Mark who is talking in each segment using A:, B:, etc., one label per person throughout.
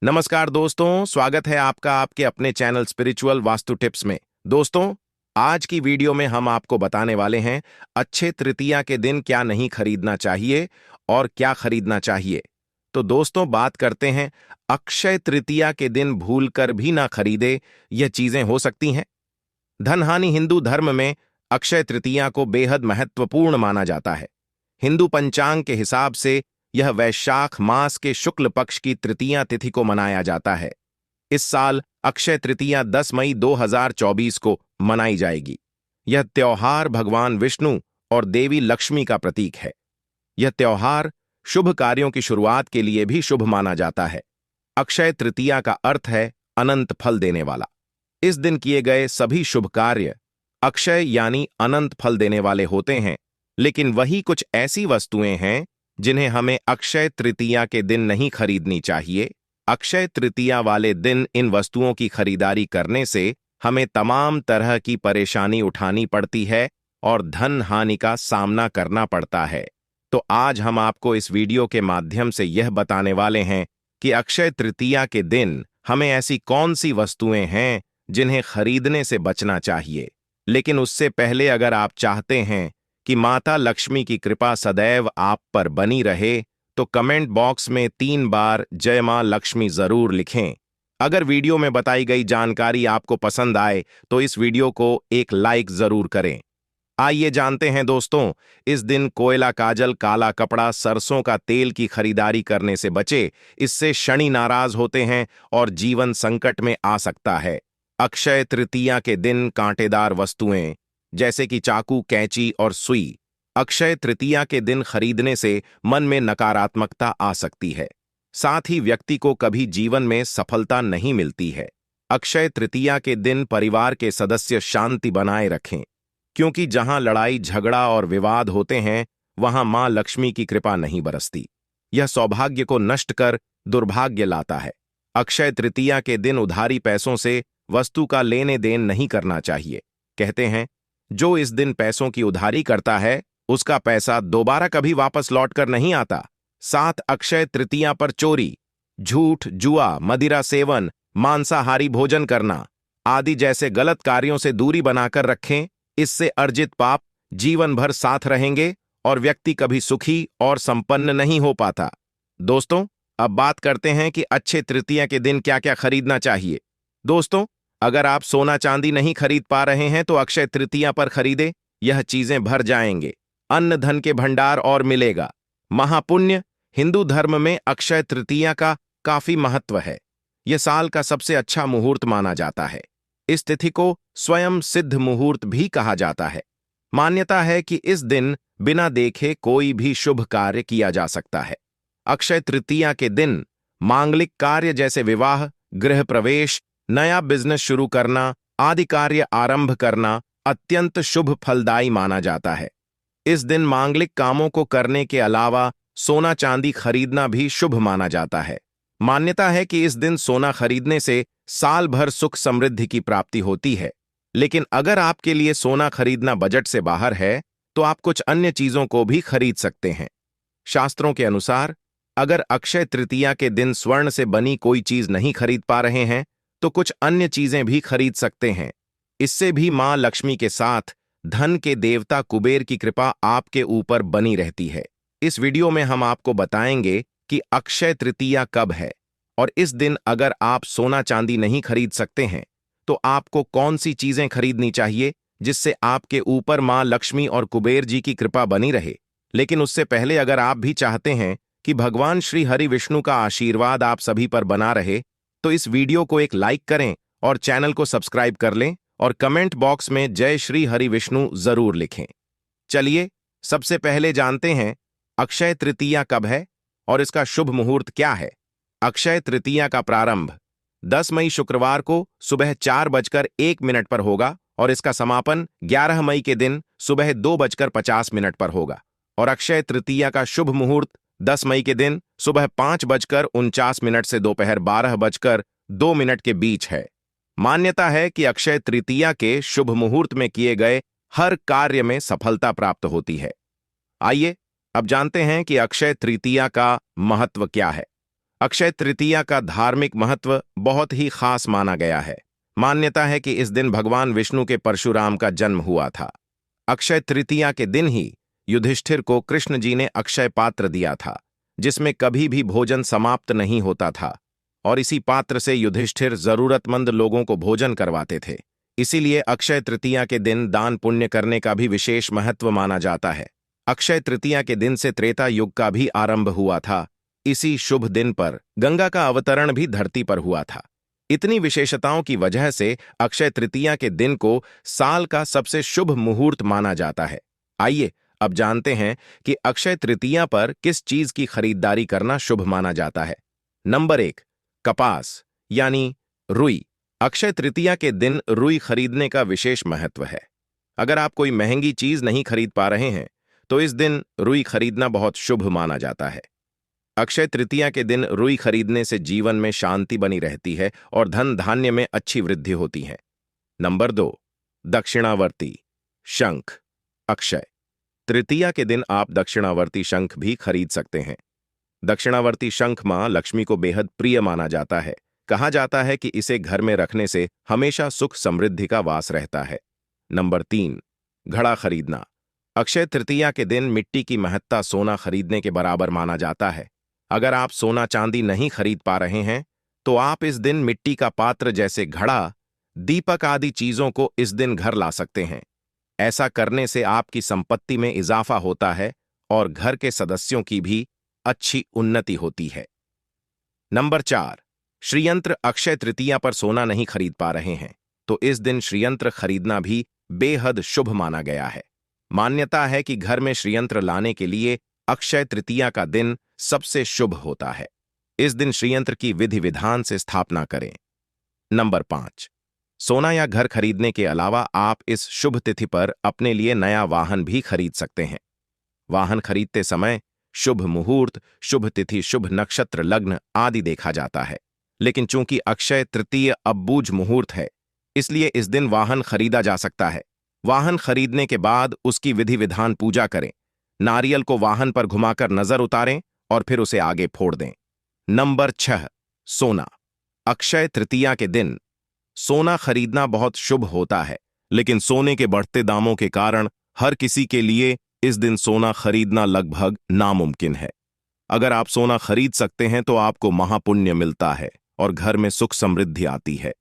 A: नमस्कार दोस्तों, स्वागत है आपका आपके अपने चैनल स्पिरिचुअल वास्तु टिप्स में। दोस्तों, आज की वीडियो में हम आपको बताने वाले हैं अक्षय तृतीया के दिन क्या नहीं खरीदना चाहिए और क्या खरीदना चाहिए। तो दोस्तों, बात करते हैं अक्षय तृतीया के दिन भूलकर भी ना खरीदे, यह चीजें हो सकती हैं। धनहानि हिंदू धर्म में अक्षय तृतीया को बेहद महत्वपूर्ण माना जाता है। हिंदू पंचांग के हिसाब से यह वैशाख मास के शुक्ल पक्ष की तृतीया तिथि को मनाया जाता है। इस साल अक्षय तृतीया 10 मई 2024 को मनाई जाएगी। यह त्योहार भगवान विष्णु और देवी लक्ष्मी का प्रतीक है। यह त्योहार शुभ कार्यों की शुरुआत के लिए भी शुभ माना जाता है। अक्षय तृतीया का अर्थ है अनंत फल देने वाला। इस दिन किए गए सभी शुभ कार्य अक्षय यानी अनंत फल देने वाले होते हैं, लेकिन वही कुछ ऐसी वस्तुएं हैं जिन्हें हमें अक्षय तृतीया के दिन नहीं खरीदनी चाहिए। अक्षय तृतीया वाले दिन इन वस्तुओं की खरीदारी करने से हमें तमाम तरह की परेशानी उठानी पड़ती है और धन हानि का सामना करना पड़ता है। तो आज हम आपको इस वीडियो के माध्यम से यह बताने वाले हैं कि अक्षय तृतीया के दिन हमें ऐसी कौन सी वस्तुएं हैं जिन्हें खरीदने से बचना चाहिए। लेकिन उससे पहले अगर आप चाहते हैं कि माता लक्ष्मी की कृपा सदैव आप पर बनी रहे, तो कमेंट बॉक्स में 3 बार जय मां लक्ष्मी जरूर लिखें। अगर वीडियो में बताई गई जानकारी आपको पसंद आए तो इस वीडियो को एक लाइक जरूर करें। आइए जानते हैं दोस्तों, इस दिन कोयला काजल, काला कपड़ा, सरसों का तेल की खरीदारी करने से बचे। इससे शनि नाराज होते हैं और जीवन संकट में आ सकता है। अक्षय तृतीया के दिन कांटेदार वस्तुएं जैसे कि चाकू, कैंची और सुई अक्षय तृतीया के दिन खरीदने से मन में नकारात्मकता आ सकती है। साथ ही व्यक्ति को कभी जीवन में सफलता नहीं मिलती है। अक्षय तृतीया के दिन परिवार के सदस्य शांति बनाए रखें, क्योंकि जहां लड़ाई, झगड़ा और विवाद होते हैं वहां मां लक्ष्मी की कृपा नहीं बरसती। यह सौभाग्य को नष्ट कर दुर्भाग्य लाता है। अक्षय तृतीया के दिन उधारी पैसों से वस्तु का लेने देन नहीं करना चाहिए। कहते हैं, जो इस दिन पैसों की उधारी करता है उसका पैसा दोबारा कभी वापस लौटकर नहीं आता। साथ अक्षय तृतीया पर चोरी, झूठ, जुआ, मदिरा सेवन, मांसाहारी भोजन करना आदि जैसे गलत कार्यों से दूरी बनाकर रखें। इससे अर्जित पाप जीवन भर साथ रहेंगे और व्यक्ति कभी सुखी और संपन्न नहीं हो पाता। दोस्तों, अब बात करते हैं कि अक्षय तृतीया के दिन क्या क्या खरीदना चाहिए। दोस्तों, अगर आप सोना चांदी नहीं खरीद पा रहे हैं तो अक्षय तृतीया पर खरीदे। यह चीजें भर जाएंगे, अन्न धन के भंडार और मिलेगा। महापुण्य हिंदू धर्म में अक्षय तृतीया का काफी महत्व है। यह साल का सबसे अच्छा मुहूर्त माना जाता है। इस तिथि को स्वयं सिद्ध मुहूर्त भी कहा जाता है। मान्यता है कि इस दिन बिना देखे कोई भी शुभ कार्य किया जा सकता है। अक्षय तृतीया के दिन मांगलिक कार्य जैसे विवाह, गृह प्रवेश, नया बिजनेस शुरू करना आदि कार्य आरंभ करना अत्यंत शुभ फलदायी माना जाता है। इस दिन मांगलिक कामों को करने के अलावा सोना चांदी खरीदना भी शुभ माना जाता है। मान्यता है कि इस दिन सोना खरीदने से साल भर सुख समृद्धि की प्राप्ति होती है। लेकिन अगर आपके लिए सोना खरीदना बजट से बाहर है तो आप कुछ अन्य चीजों को भी खरीद सकते हैं। शास्त्रों के अनुसार अगर अक्षय तृतीया के दिन स्वर्ण से बनी कोई चीज नहीं खरीद पा रहे हैं तो कुछ अन्य चीजें भी खरीद सकते हैं। इससे भी मां लक्ष्मी के साथ धन के देवता कुबेर की कृपा आपके ऊपर बनी रहती है। इस वीडियो में हम आपको बताएंगे कि अक्षय तृतीया कब है और इस दिन अगर आप सोना चांदी नहीं खरीद सकते हैं तो आपको कौन सी चीजें खरीदनी चाहिए जिससे आपके ऊपर मां लक्ष्मी और कुबेर जी की कृपा बनी रहे। लेकिन उससे पहले अगर आप भी चाहते हैं कि भगवान श्री हरि विष्णु का आशीर्वाद आप सभी पर बना रहे तो इस वीडियो को एक लाइक करें और चैनल को सब्सक्राइब कर लें और कमेंट बॉक्स में जय श्री हरि विष्णु जरूर लिखें। चलिए सबसे पहले जानते हैं अक्षय तृतीया कब है और इसका शुभ मुहूर्त क्या है। अक्षय तृतीया का प्रारंभ 10 मई शुक्रवार को सुबह 4:01 पर होगा और इसका समापन 11 मई के दिन सुबह 2:50 पर होगा। और अक्षय तृतीया का शुभ मुहूर्त 10 मई के दिन सुबह 5:49 से दोपहर 12:02 के बीच है। मान्यता है कि अक्षय तृतीया के शुभ मुहूर्त में किए गए हर कार्य में सफलता प्राप्त होती है। आइए अब जानते हैं कि अक्षय तृतीया का महत्व क्या है। अक्षय तृतीया का धार्मिक महत्व बहुत ही खास माना गया है। मान्यता है कि इस दिन भगवान विष्णु के परशुराम का जन्म हुआ था। अक्षय तृतीया के दिन ही युधिष्ठिर को कृष्ण जी ने अक्षय पात्र दिया था, जिसमें कभी भी भोजन समाप्त नहीं होता था, और इसी पात्र से युधिष्ठिर जरूरतमंद लोगों को भोजन करवाते थे। इसीलिए अक्षय तृतीया के दिन दान पुण्य करने का भी विशेष महत्व माना जाता है। अक्षय तृतीया के दिन से त्रेता युग का भी आरंभ हुआ था। इसी शुभ दिन पर गंगा का अवतरण भी धरती पर हुआ था। इतनी विशेषताओं की वजह से अक्षय तृतीया के दिन को साल का सबसे शुभ मुहूर्त माना जाता है। आइए अब जानते हैं कि अक्षय तृतीया पर किस चीज की खरीदारी करना शुभ माना जाता है। नंबर 1, कपास यानी रुई। अक्षय तृतीया के दिन रुई खरीदने का विशेष महत्व है। अगर आप कोई महंगी चीज नहीं खरीद पा रहे हैं तो इस दिन रुई खरीदना बहुत शुभ माना जाता है। अक्षय तृतीया के दिन रुई खरीदने से जीवन में शांति बनी रहती है और धन धान्य में अच्छी वृद्धि होती है। नंबर 2, दक्षिणावर्ती शंख। अक्षय तृतीया के दिन आप दक्षिणावर्ती शंख भी खरीद सकते हैं। दक्षिणावर्ती शंख मां लक्ष्मी को बेहद प्रिय माना जाता है। कहा जाता है कि इसे घर में रखने से हमेशा सुख समृद्धि का वास रहता है। नंबर 3, घड़ा खरीदना। अक्षय तृतीया के दिन मिट्टी की महत्ता सोना खरीदने के बराबर माना जाता है। अगर आप सोना चांदी नहीं खरीद पा रहे हैं तो आप इस दिन मिट्टी का पात्र जैसे घड़ा, दीपक आदि चीजों को इस दिन घर ला सकते हैं। ऐसा करने से आपकी संपत्ति में इजाफा होता है और घर के सदस्यों की भी अच्छी उन्नति होती है। नंबर 4, श्रीयंत्र। अक्षय तृतीया पर सोना नहीं खरीद पा रहे हैं तो इस दिन श्रीयंत्र खरीदना भी बेहद शुभ माना गया है। मान्यता है कि घर में श्रीयंत्र लाने के लिए अक्षय तृतीया का दिन सबसे शुभ होता है। इस दिन श्रीयंत्र की विधि विधान से स्थापना करें। नंबर 5, सोना या घर खरीदने के अलावा आप इस शुभ तिथि पर अपने लिए नया वाहन भी खरीद सकते हैं। वाहन खरीदते समय शुभ मुहूर्त, शुभ तिथि, शुभ नक्षत्र, लग्न आदि देखा जाता है, लेकिन चूंकि अक्षय तृतीय अबूझ मुहूर्त है, इसलिए इस दिन वाहन खरीदा जा सकता है। वाहन खरीदने के बाद उसकी विधि विधान पूजा करें। नारियल को वाहन पर घुमाकर नजर उतारें और फिर उसे आगे फोड़ दें। नंबर 6, सोना। अक्षय तृतीया के दिन सोना खरीदना बहुत शुभ होता है, लेकिन सोने के बढ़ते दामों के कारण हर किसी के लिए इस दिन सोना खरीदना लगभग नामुमकिन है। अगर आप सोना खरीद सकते हैं तो आपको महापुण्य मिलता है और घर में सुख समृद्धि आती है।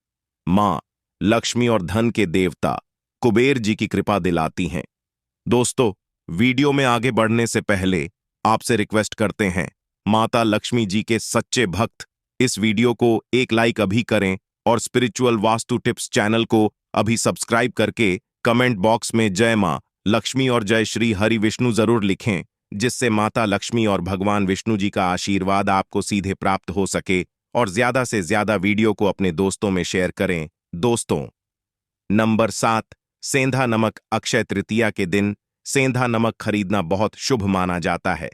A: मां लक्ष्मी और धन के देवता कुबेर जी की कृपा दिलाती हैं। दोस्तों, वीडियो में आगे बढ़ने से पहले आपसे रिक्वेस्ट करते हैं, माता लक्ष्मी जी के सच्चे भक्त इस वीडियो को एक लाइक अभी करें और स्पिरिचुअल वास्तु टिप्स चैनल को अभी सब्सक्राइब करके कमेंट बॉक्स में जय मां लक्ष्मी और जय श्री हरि विष्णु जरूर लिखें, जिससे माता लक्ष्मी और भगवान विष्णु जी का आशीर्वाद आपको सीधे प्राप्त हो सके। और ज्यादा से ज्यादा वीडियो को अपने दोस्तों में शेयर करें। दोस्तों, नंबर 7, सेंधा नमक। अक्षय तृतीया के दिन सेंधा नमक खरीदना बहुत शुभ माना जाता है।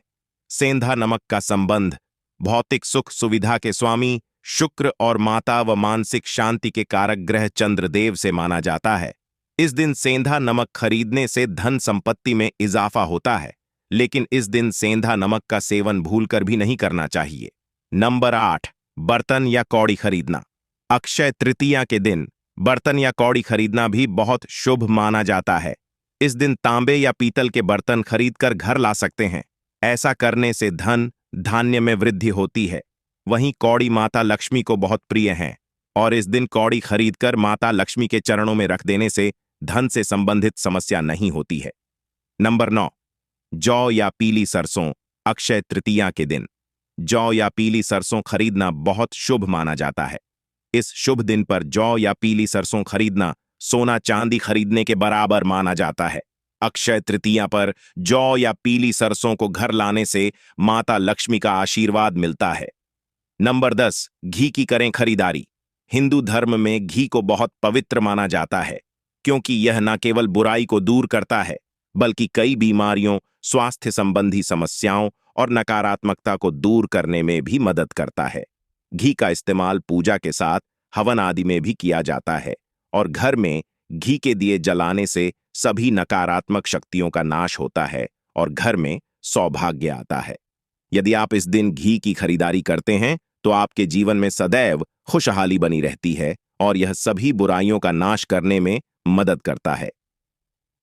A: सेंधा नमक का संबंध भौतिक सुख सुविधा के स्वामी शुक्र और माता व मानसिक शांति के कारक ग्रह चंद्रदेव से माना जाता है। इस दिन सेंधा नमक खरीदने से धन संपत्ति में इजाफा होता है, लेकिन इस दिन सेंधा नमक का सेवन भूलकर भी नहीं करना चाहिए। नंबर 8, बर्तन या कौड़ी खरीदना। अक्षय तृतीया के दिन बर्तन या कौड़ी खरीदना भी बहुत शुभ माना जाता है। इस दिन तांबे या पीतल के बर्तन खरीदकर घर ला सकते हैं। ऐसा करने से धन धान्य में वृद्धि होती है। वहीं कौड़ी माता लक्ष्मी को बहुत प्रिय हैं और इस दिन कौड़ी खरीदकर माता लक्ष्मी के चरणों में रख देने से धन से संबंधित समस्या नहीं होती है। नंबर 9, जौ या पीली सरसों। अक्षय तृतीया के दिन जौ या पीली सरसों खरीदना बहुत शुभ माना जाता है। इस शुभ दिन पर जौ या पीली सरसों खरीदना सोना चांदी खरीदने के बराबर माना जाता है। अक्षय तृतीया पर जौ या पीली सरसों को घर लाने से माता लक्ष्मी का आशीर्वाद मिलता है। नंबर 10, घी की करें खरीदारी। हिंदू धर्म में घी को बहुत पवित्र माना जाता है, क्योंकि यह न केवल बुराई को दूर करता है, बल्कि कई बीमारियों, स्वास्थ्य संबंधी समस्याओं और नकारात्मकता को दूर करने में भी मदद करता है। घी का इस्तेमाल पूजा के साथ हवन आदि में भी किया जाता है और घर में घी के दिए जलाने से सभी नकारात्मक शक्तियों का नाश होता है और घर में सौभाग्य आता है। यदि आप इस दिन घी की खरीदारी करते हैं तो आपके जीवन में सदैव खुशहाली बनी रहती है और यह सभी बुराइयों का नाश करने में मदद करता है।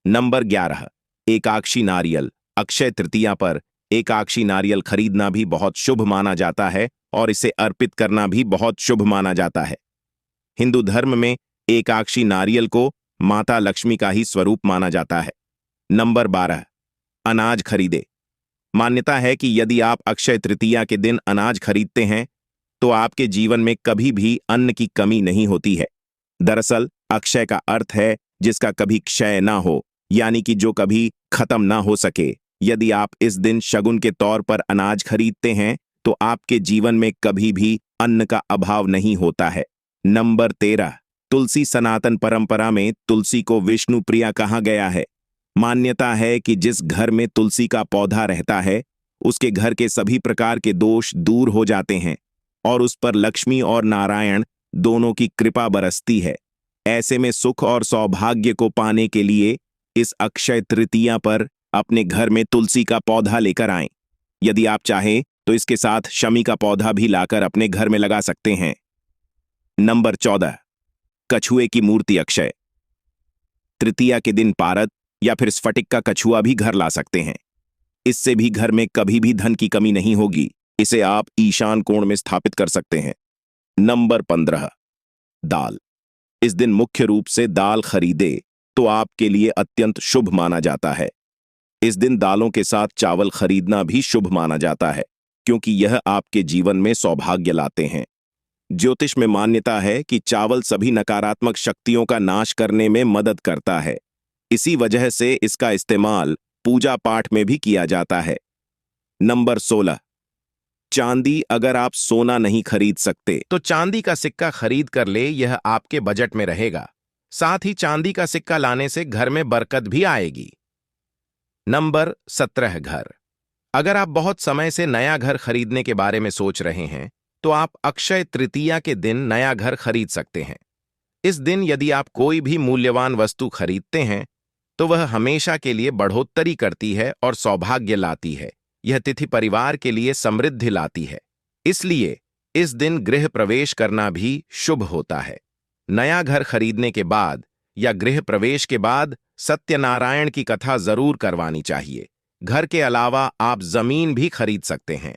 A: नंबर 11, एकाक्षी नारियल। अक्षय तृतीया पर एकाक्षी नारियल खरीदना भी बहुत शुभ माना जाता है और इसे अर्पित करना भी बहुत शुभ माना जाता है। हिंदू धर्म में एकाक्षी नारियल को माता लक्ष्मी का ही स्वरूप माना जाता है। नंबर 12, अनाज खरीदे। मान्यता है कि यदि आप अक्षय तृतीया के दिन अनाज खरीदते हैं तो आपके जीवन में कभी भी अन्न की कमी नहीं होती है। दरअसल अक्षय का अर्थ है जिसका कभी क्षय ना हो, यानी कि जो कभी खत्म ना हो सके। यदि आप इस दिन शगुन के तौर पर अनाज खरीदते हैं तो आपके जीवन में कभी भी अन्न का अभाव नहीं होता है। नंबर 13, तुलसी। सनातन परंपरा में तुलसी को विष्णु प्रिया कहा गया है। मान्यता है कि जिस घर में तुलसी का पौधा रहता है उसके घर के सभी प्रकार के दोष दूर हो जाते हैं और उस पर लक्ष्मी और नारायण दोनों की कृपा बरसती है। ऐसे में सुख और सौभाग्य को पाने के लिए इस अक्षय तृतीया पर अपने घर में तुलसी का पौधा लेकर आएं। यदि आप चाहें तो इसके साथ शमी का पौधा भी लाकर अपने घर में लगा सकते हैं। नंबर 14, कछुए की मूर्ति। अक्षय तृतीया के दिन पारद या फिर स्फटिक का कछुआ भी घर ला सकते हैं। इससे भी घर में कभी भी धन की कमी नहीं होगी। इसे आप ईशान कोण में स्थापित कर सकते हैं। नंबर 15, दाल। इस दिन मुख्य रूप से दाल खरीदे तो आपके लिए अत्यंत शुभ माना जाता है। इस दिन दालों के साथ चावल खरीदना भी शुभ माना जाता है क्योंकि यह आपके जीवन में सौभाग्य लाते हैं। ज्योतिष में मान्यता है कि चावल सभी नकारात्मक शक्तियों का नाश करने में मदद करता है। इसी वजह से इसका इस्तेमाल पूजा पाठ में भी किया जाता है। नंबर 16, चांदी। अगर आप सोना नहीं खरीद सकते तो चांदी का सिक्का खरीद कर ले, यह आपके बजट में रहेगा। साथ ही चांदी का सिक्का लाने से घर में बरकत भी आएगी। नंबर 17, घर। अगर आप बहुत समय से नया घर खरीदने के बारे में सोच रहे हैं तो आप अक्षय तृतीया के दिन नया घर खरीद सकते हैं। इस दिन यदि आप कोई भी मूल्यवान वस्तु खरीदते हैं तो वह हमेशा के लिए बढ़ोतरी करती है और सौभाग्य लाती है। यह तिथि परिवार के लिए समृद्धि लाती है, इसलिए इस दिन गृह प्रवेश करना भी शुभ होता है। नया घर खरीदने के बाद या गृह प्रवेश के बाद सत्यनारायण की कथा जरूर करवानी चाहिए। घर के अलावा आप जमीन भी खरीद सकते हैं।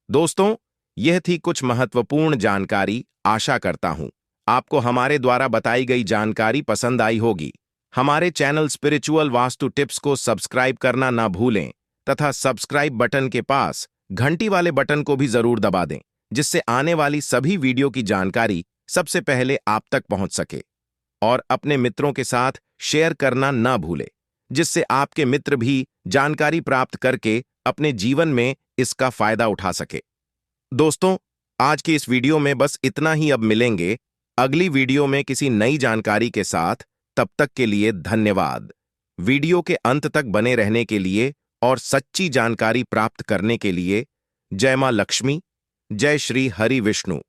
A: दोस्तों, यह थी कुछ महत्वपूर्ण जानकारी। आशा करता हूं आपको हमारे द्वारा बताई गई जानकारी पसंद आई होगी। हमारे चैनल स्पिरिचुअल वास्तु टिप्स को सब्सक्राइब करना ना भूलें तथा सब्सक्राइब बटन के पास घंटी वाले बटन को भी जरूर दबा दें, जिससे आने वाली सभी वीडियो की जानकारी सबसे पहले आप तक पहुंच सके। और अपने मित्रों के साथ शेयर करना ना भूलें, जिससे आपके मित्र भी जानकारी प्राप्त करके अपने जीवन में इसका फायदा उठा सके। दोस्तों, आज की इस वीडियो में बस इतना ही। अब मिलेंगे अगली वीडियो में किसी नई जानकारी के साथ। तब तक के लिए धन्यवाद। वीडियो के अंत तक बने रहने के लिए और सच्ची जानकारी प्राप्त करने के लिए जय मां लक्ष्मी, जय श्री हरि विष्णु।